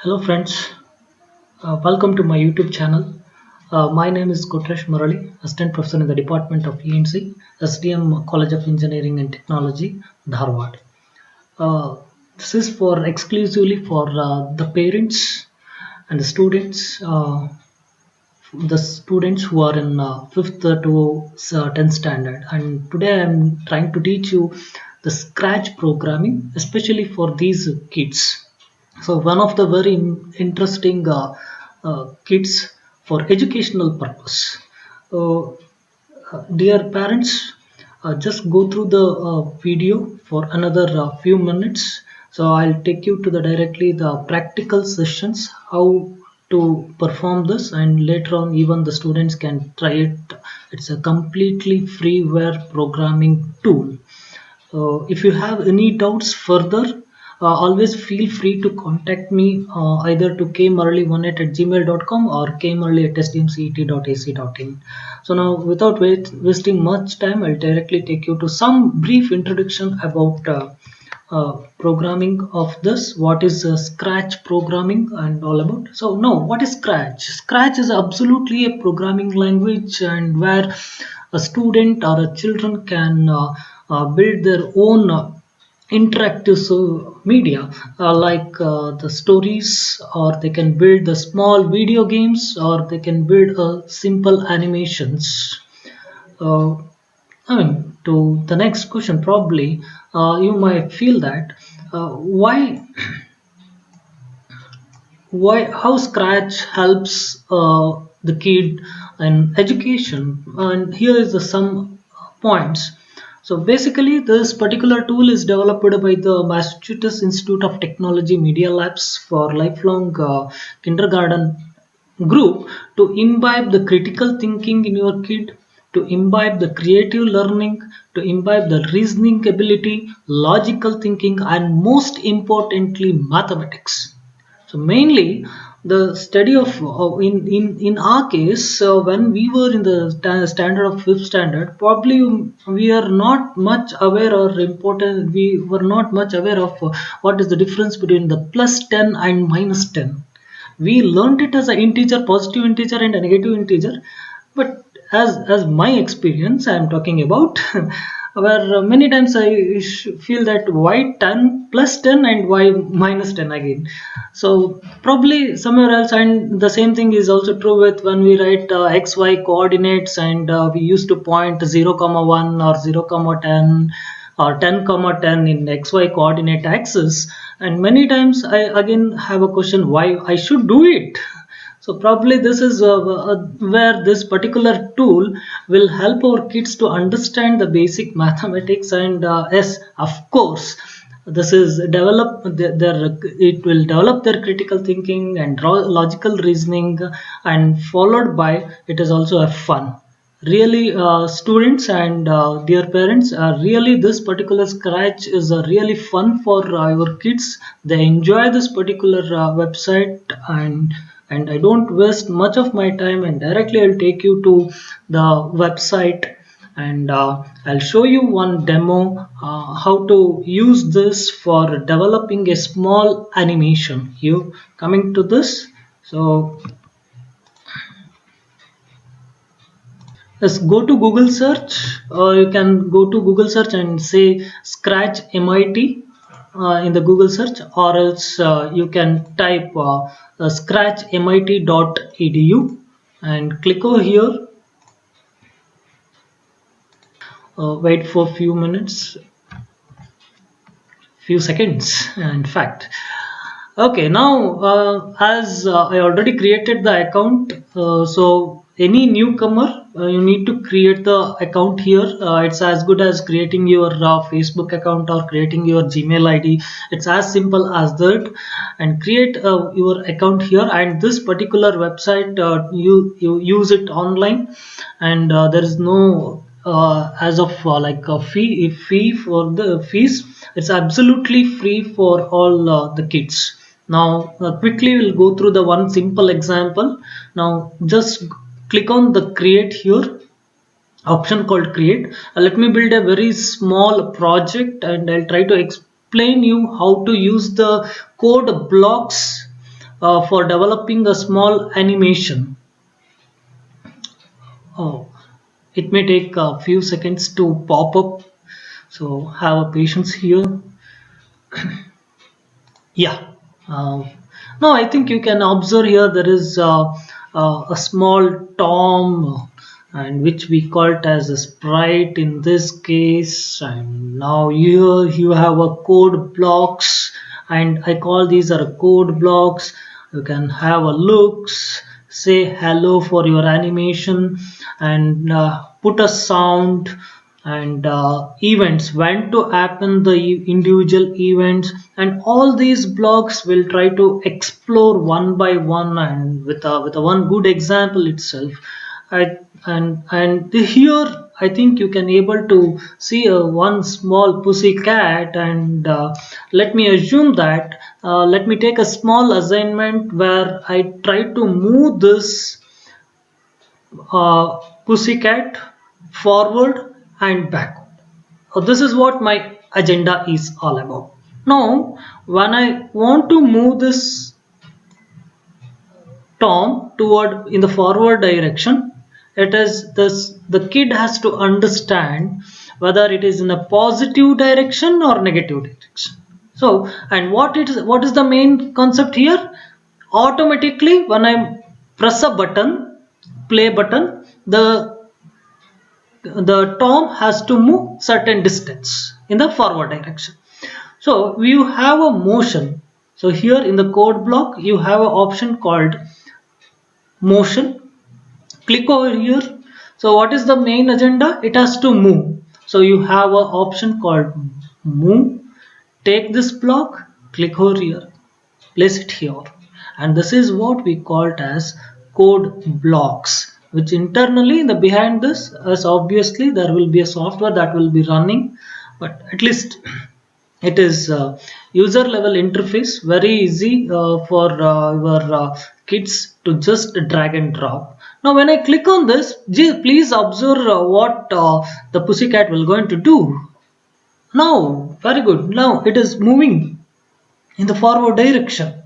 Hello friends, welcome to my YouTube channel. My name is Kotresh Murali, Assistant Professor in the Department of ENC, SDM College of Engineering and Technology, Dharwad. Uh, this is for exclusively for the parents and the students who are in 5th to 10th standard. And today I am trying to teach you the Scratch programming, especially for these kids. So one of the very interesting kits for educational purpose. Uh, Dear parents, just go through the video for another few minutes. So I'll take you to the directly the practical sessions how to perform this, and later on even the students can try it. It's a completely freeware programming tool. If you have any doubts further, always feel free to contact me either to kmurali18 at gmail.com or kmurali at sdmcet.ac.in. So now, without wasting much time, I'll directly take you to some brief introduction about programming of this. What is Scratch programming and all about? So now, what is Scratch? Scratch is absolutely a programming language, and where a student or a children can build their own interactive media, like the stories, or they can build the small video games, or they can build simple animations. uh, I mean, to the next question, probably you might feel that why how Scratch helps the kid in education, and here is the some points. So basically, this particular tool is developed by the Massachusetts Institute of Technology Media Labs for lifelong kindergarten group to imbibe the critical thinking in your kid, to imbibe the creative learning, to imbibe the reasoning ability, logical thinking, and most importantly, mathematics. So mainly the study of in our case, when we were in the standard of fifth standard, probably we are not much aware or important. We were not much aware of what is the difference between the plus 10 and minus 10. We learned it as an integer, positive integer and a negative integer, but as my experience I am talking about, where many times I feel that why 10 plus 10 and why minus 10 again. So probably somewhere else, and the same thing is also true with when we write xy coordinates, and we used to point 0 comma 1 or 0 comma 10 or 10 comma 10 in xy coordinate axis. And many times I again have a question why I should do it. So probably this is where this particular tool will help our kids to understand the basic mathematics, and yes, of course, this is develop their it will develop their critical thinking and logical reasoning, and followed by it is also a fun. Really, students and their parents, really this particular Scratch is really fun for your kids. They enjoy this particular website, and I don't waste much of my time, and directly I'll take you to the website, and I'll show you one demo how to use this for developing a small animation. You coming to this? So let's go to Google search, or you can go to Google search and say Scratch MIT in the Google search, or else you can type scratchmit.edu and click over here. Wait for a few minutes, few seconds, in fact. Okay, now as I already created the account, so any newcomer, you need to create the account here. It's as good as creating your Facebook account or creating your Gmail ID. It's as simple as that, and create your account here. And this particular website, you use it online, and there is no as of like a fee for the fees. It's absolutely free for all the kids. Now quickly we'll go through the one simple example. Now just click on the create here option called create. Let me build a very small project, and I'll try to explain you how to use the code blocks for developing a small animation. Oh, it may take a few seconds to pop up, so have a patience here. Yeah. Uh, no, I think you can observe here there is a small Tom, and which we call it as a sprite in this case. And now here you have a code blocks, and I call these are code blocks. You can have a looks, say hello for your animation, and put a sound and events when to happen the individual events, and all these blocks will try to explore one by one, and with a one good example itself. And here I think you can able to see a one small pussy cat, and let me assume that let me take a small assignment where I try to move this pussycat forward and backward. This is what my agenda is all about. Now, when I want to move this Tom toward in the forward direction, it is this the kid has to understand whether it is in a positive direction or negative direction. So, and what is the main concept here? Automatically, when I press a button, play button, the Tom has to move certain distance in the forward direction. So you have a motion. So here in the code block you have an option called motion. Click over here. So what is the main agenda? It has to move. So you have an option called move. Take this block, click over here, place it here, and this is what we call it as code blocks, which internally in the behind this, as obviously there will be a software that will be running, but at least it is user level interface, very easy for your kids to just drag and drop. Now when I click on this, please observe what the pussycat will going to do. Now very good, now it is moving in the forward direction,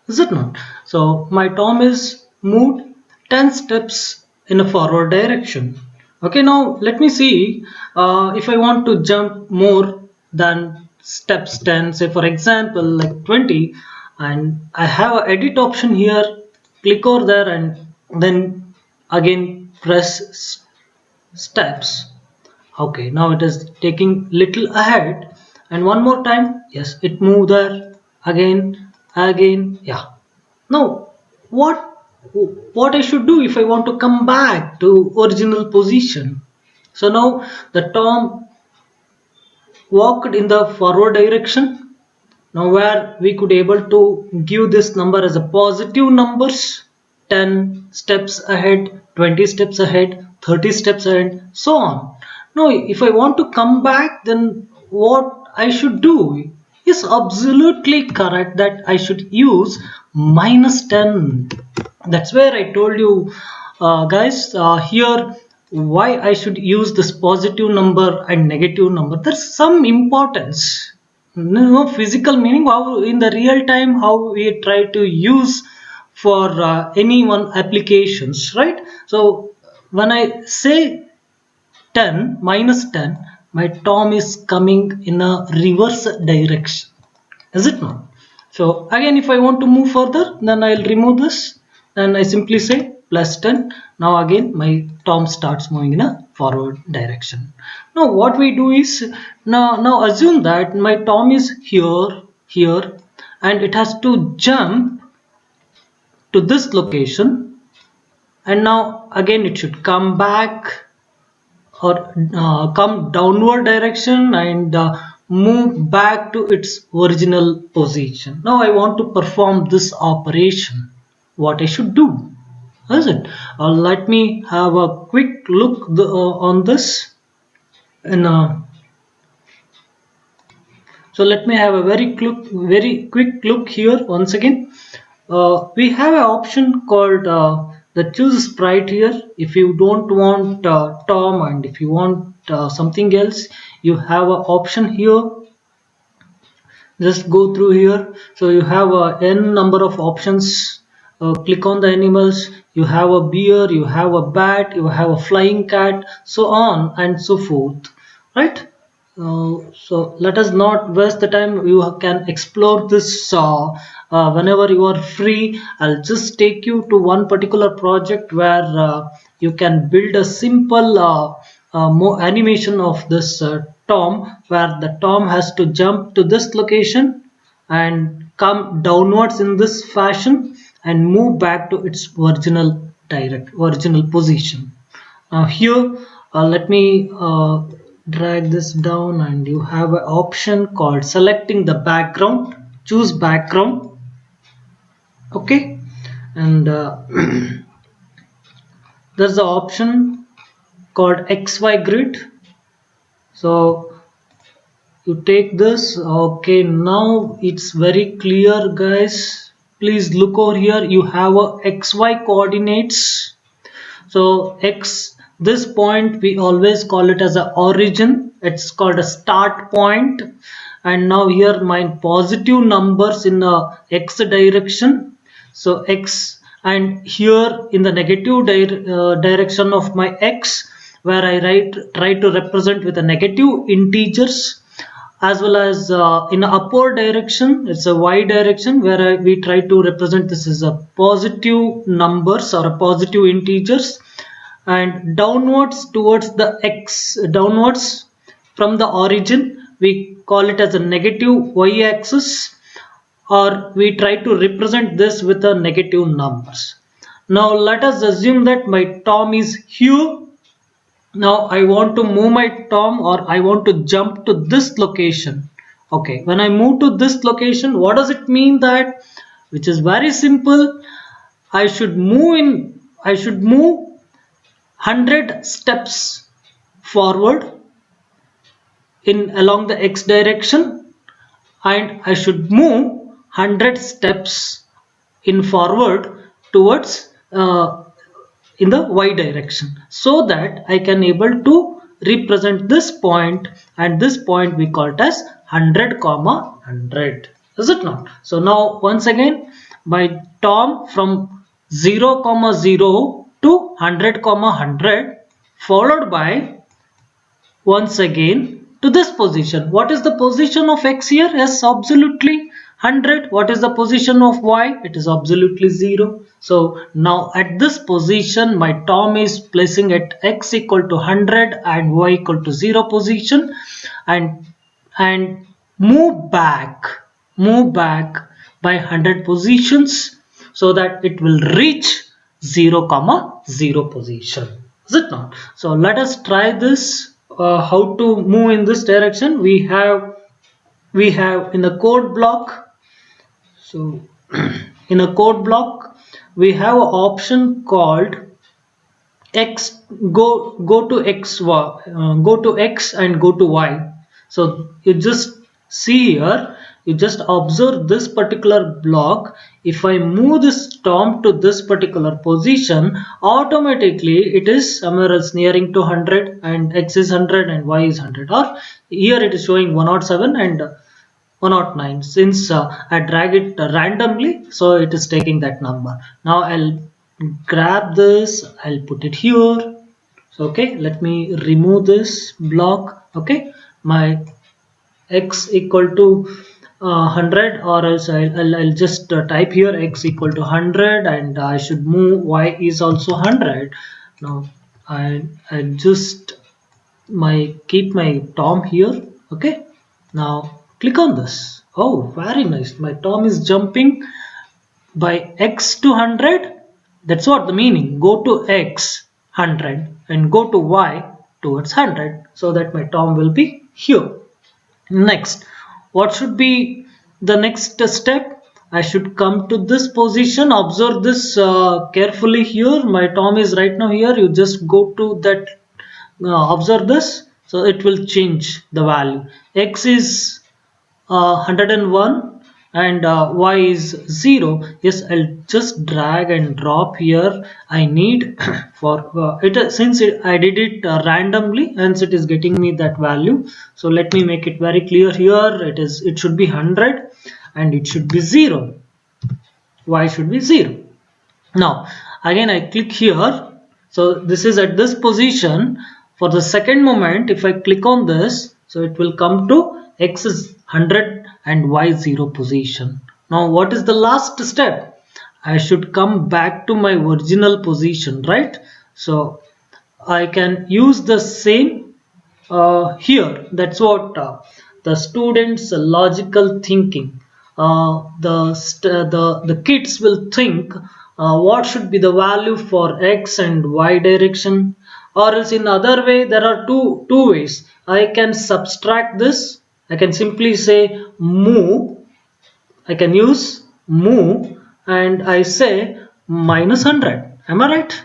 is it not? So my Tom is moved 10 steps in a forward direction. Okay, now let me see if I want to jump more than steps 10, say for example like 20, and I have an edit option here, click over there and then again press steps. Okay, now it is taking little ahead, and one more time, yes, it moved there again, yeah. Now what I should do if I want to come back to original position? So now the Tom walked in the forward direction. Now where we could able to give this number as a positive numbers, 10 steps ahead, 20 steps ahead, 30 steps ahead, so on. Now if I want to come back, then what I should do is absolutely correct that I should use minus 10. That's where I told you guys here why I should use this positive number and negative number. There's some importance, physical meaning, how in the real time how we try to use for any one applications, right? So when I say 10 minus 10, my Tom is coming in a reverse direction, is it not? So again if I want to move further, then I'll remove this and I simply say plus 10. Now again my Tom starts moving in a forward direction. Now what we do is, now assume that my Tom is here and it has to jump to this location, and now again it should come back or come downward direction and move back to its original position. Now I want to perform this operation. What I should do? Is it? Let me have a quick look on this. And so let me have a very quick look here once again. We have an option called the choose sprite here. If you don't want Tom and if you want something else, you have an option here. Just go through here. So you have a n number of options. Click on the animals. You have a bear, you have a bat, you have a flying cat, so on and so forth, right? So let us not waste the time. You can explore this whenever you are free. I'll just take you to one particular project where you can build a simple animation of this Tom, where the Tom has to jump to this location and come downwards in this fashion and move back to its original position. Now here, let me drag this down, and you have an option called selecting the background. Choose background. Okay, and there's the option called XY grid. So you take this. Okay, now it's very clear, guys. Please look over here. You have a XY coordinates. So x, this point we always call it as a origin. It's called a start point. And now here my positive numbers in the x direction. So x, and here in the negative direction of my x, where I try to represent with the negative integers, as well as in the upward direction, it's a y direction, where we try to represent this as a positive numbers or a positive integers, and downwards towards the x, downwards from the origin, we call it as a negative y axis, or we try to represent this with the negative numbers. Now let us assume that my Tom is here. Now I want to move my Tom, or I want to jump to this location. Okay, when I move to this location, what does it mean? That, which is very simple, I should move 100 steps forward in along the x direction, and I should move 100 steps in forward towards in the y direction, so that I can able to represent this point, and this point we call it as 100 comma 100, is it not? So now once again, my Tom from 0 comma 0 to 100 comma 100, followed by once again to this position. What is the position of x here? Yes, absolutely 100. What is the position of y? It is absolutely 0. So now at this position, my Tom is placing at x equal to 100 and y equal to 0 position, and move back by 100 positions, so that it will reach 0 comma 0 position, is it not? So let us try this. How to move in this direction? We have in the code block. So in a code block, we have an option called x, go to x, go to x and go to y. So you just see here, you just observe this particular block. If I move this Tom to this particular position, automatically it is somewhere else nearing to 100, and x is 100 and y is 100, or here it is showing 107 and 109. Since I drag it randomly, so it is taking that number. Now I'll grab this, I'll put it here. So okay, let me remove this block. Okay, my x equal to 100, or else I'll just type here x equal to 100, and I should move y is also 100. Now I just keep my Tom here. Okay, now click on this. Oh, very nice. My Tom is jumping by x to 100. That's what the meaning. Go to x 100 and go to y towards 100, so that my Tom will be here. Next, what should be the next step? I should come to this position. Observe this carefully here. My Tom is right now here. You just go to that, observe this. So it will change the value. X is 101, and y is 0. Yes, I'll just drag and drop here. I need for it since I did it randomly, hence it is getting me that value. So let me make it very clear here. It should be 100 and it should be 0. Y should be 0. Now again I click here. So this is at this position. For the second moment, if I click on this, so it will come to x is 100 and y 0 position. Now what is the last step? I should come back to my original position, right? So I can use the same here. That's what the students' logical thinking. The kids will think what should be the value for x and y direction, or else in other way there are two ways. I can subtract this. I can simply say move. I can use move and I say minus 100. Am I right?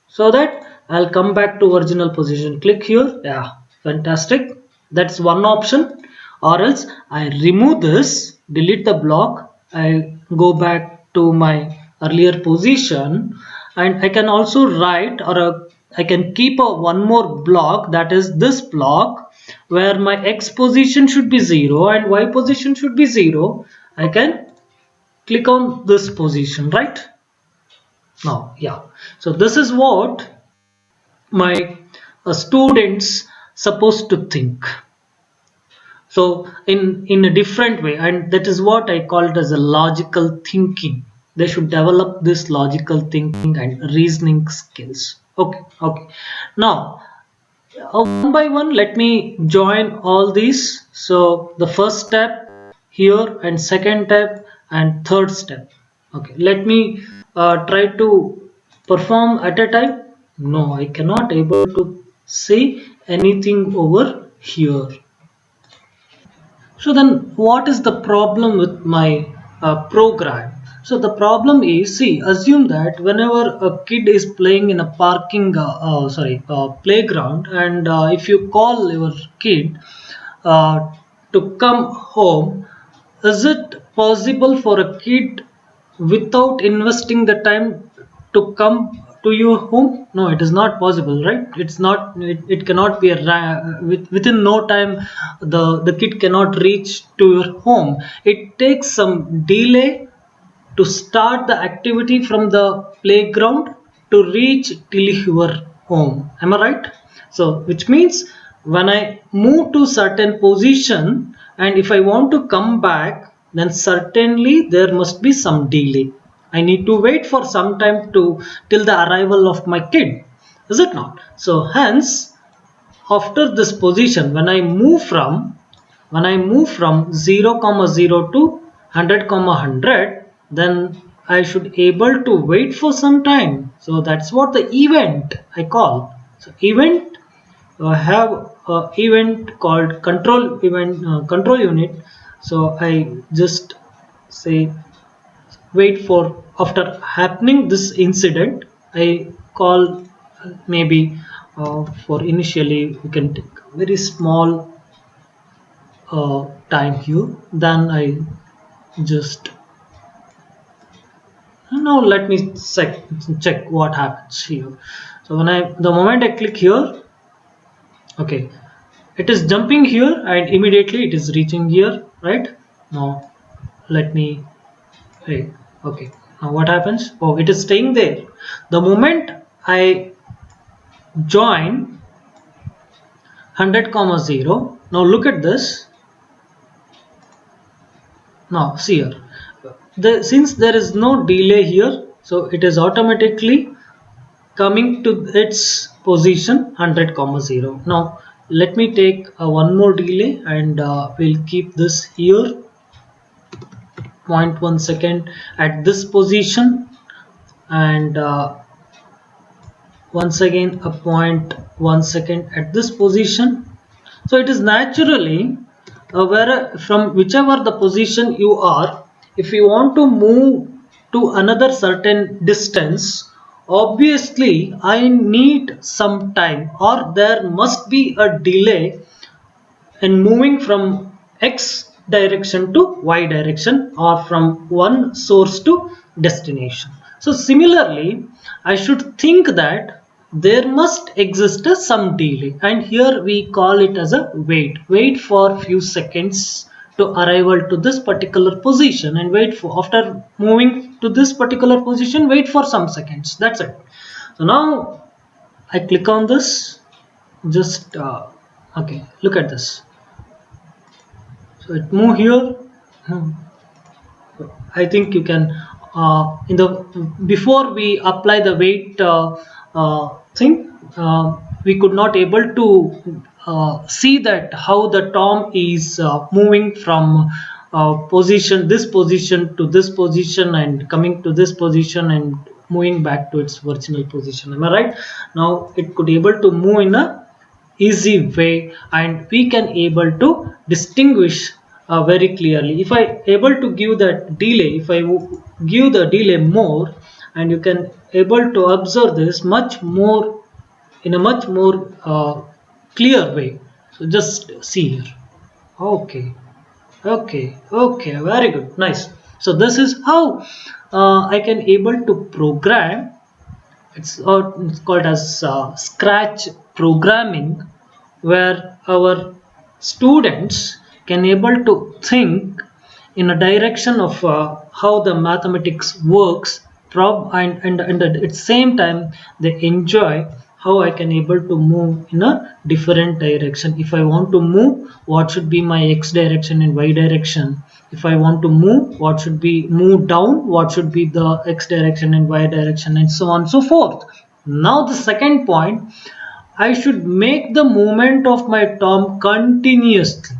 So that I'll come back to original position. Click here. Yeah, fantastic. That's one option. Or else I remove this, delete the block, I go back to my earlier position, and I can also write, or I can keep one more block, that is this block, where my x position should be 0 and y position should be 0. I can click on this position, right? Now, yeah. So this is what my students supposed to think. So in a different way, and that is what I call it as a logical thinking. They should develop this logical thinking and reasoning skills. Okay. Now one by one, let me join all these. So the first step here, and second step and third step. Okay, let me try to perform at a time. No, I cannot able to see anything over here. So then what is the problem with my program? So the problem is, see, assume that whenever a kid is playing in a playground, and if you call your kid to come home, is it possible for a kid without investing the time to come to your home? No, it is not possible, right? It cannot be within no time the kid cannot reach to your home. It takes some delay to start the activity from the playground to reach till your home. Am I right? So which means when I move to certain position, and if I want to come back, then certainly there must be some delay. I need to wait for some time till the arrival of my kid. Is it not? So hence, after this position, when I move from 0 comma 0 to 100 comma 100, then I should able to wait for some time. So that's what the event I call. So event have a event called control unit. So I just say wait for, after happening this incident, I call maybe for initially we can take very small time here. Then I just, now let me check what happens here. So the moment I click here, okay, it is jumping here and immediately it is reaching here, right? Now let me wait. Okay, now what happens? Oh, it is staying there. The moment I join 100 comma 0, now look at this. Now see here, since there is no delay here, so it is automatically coming to its position 100 comma 0. Now let me take one more delay, and we'll keep this here 0.1 second at this position, and once again a 0.1 second at this position. So it is naturally from whichever the position you are, if you want to move to another certain distance, obviously I need some time, or there must be a delay in moving from x direction to y direction, or from one source to destination. So similarly, I should think that there must exist a some delay, and here we call it as a wait for few seconds to arrival to this particular position, and wait for, after moving to this particular position, wait for some seconds. That's it. So now I click on this, just okay, look at this. So it move here. I think you can in the before we apply the weight thing, we could not able to see that how the Tom is moving from position, this position to this position, and coming to this position and moving back to its original position. Am I right? Now it could able to move in a easy way, and we can able to distinguish very clearly. If I able to give that delay, if I give the delay more, and you can able to observe this much more in a much more clear way. So just see here. Okay, okay, very good, nice. So this is how I can able to program. It's called as scratch programming, where our students can able to think in a direction of how the mathematics works, and at the same time they enjoy how I can able to move in a different direction. If I want to move, what should be my x direction and y direction? If I want to move, what should be move down, what should be the x direction and y direction, and so on and so forth. Now the second point, I should make the movement of my Tom continuously,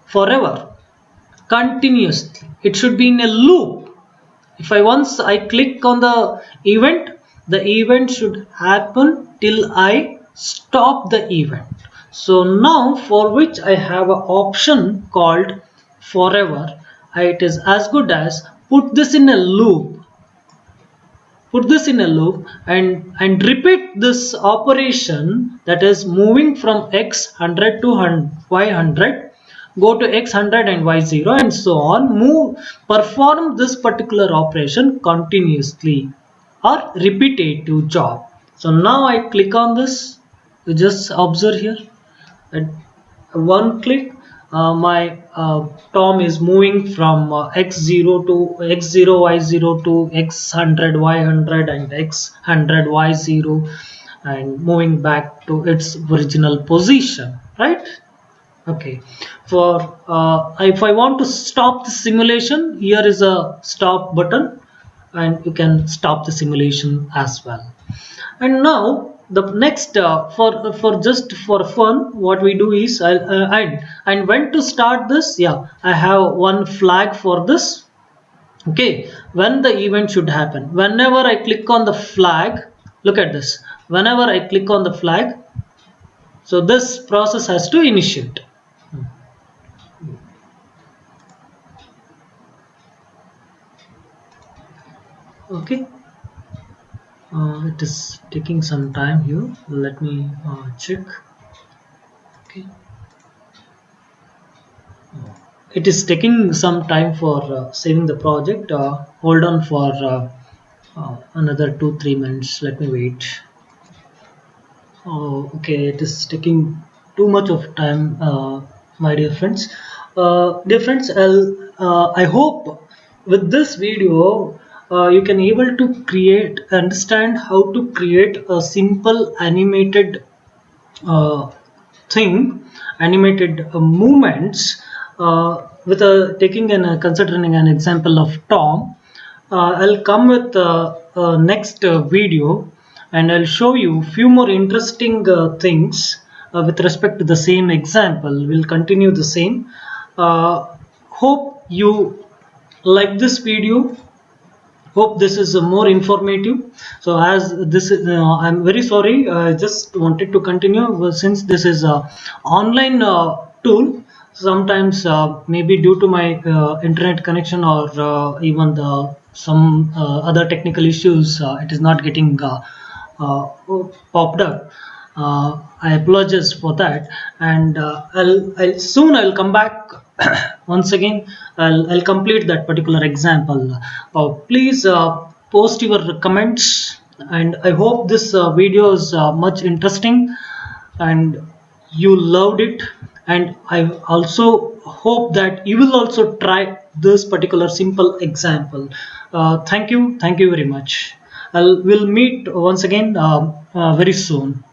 forever, continuously. It should be in a loop. If I once I click on the event should happen till I stop the event. So now, for which I have an option called forever, it is as good as put this in a loop, and repeat this operation, that is moving from x100 to y100, go to x100 and y0, and so on. Perform this particular operation continuously, or repetitive job. So now I click on this. You just observe here, at one click my Tom is moving from x0 to x0 y0 to x100 y100 and x100 y0, and moving back to its original position, right? Okay, for if I want to stop the simulation, here is a stop button, and you can stop the simulation as well. And now the next for just for fun, what we do is and when to start this, yeah, I have one flag for this. Okay, when the event should happen, whenever I click on the flag, look at this, whenever I click on the flag, so this process has to initiate. Okay, it is taking some time here, let me check. Okay, it is taking some time for saving the project. Hold on for another 2-3 minutes, let me wait. Oh, okay, it is taking too much of time, my dear friends. I hope with this video you can able to understand how to create a simple animated thing, animated movements, with taking and considering an example of Tom. I'll come with next video, and I'll show you few more interesting things with respect to the same example. We'll continue the same. Hope you like this video. Hope this is more informative. So as this is, I'm very sorry, I just wanted to continue since this is a online tool. Sometimes maybe due to my internet connection, or even some other technical issues, it is not getting popped up. I apologize for that, and I'll come back once again I'll complete that particular example. Please post your comments, and I hope this video is much interesting and you loved it, and I also hope that you will also try this particular simple example. Thank you very much. We'll meet once again very soon.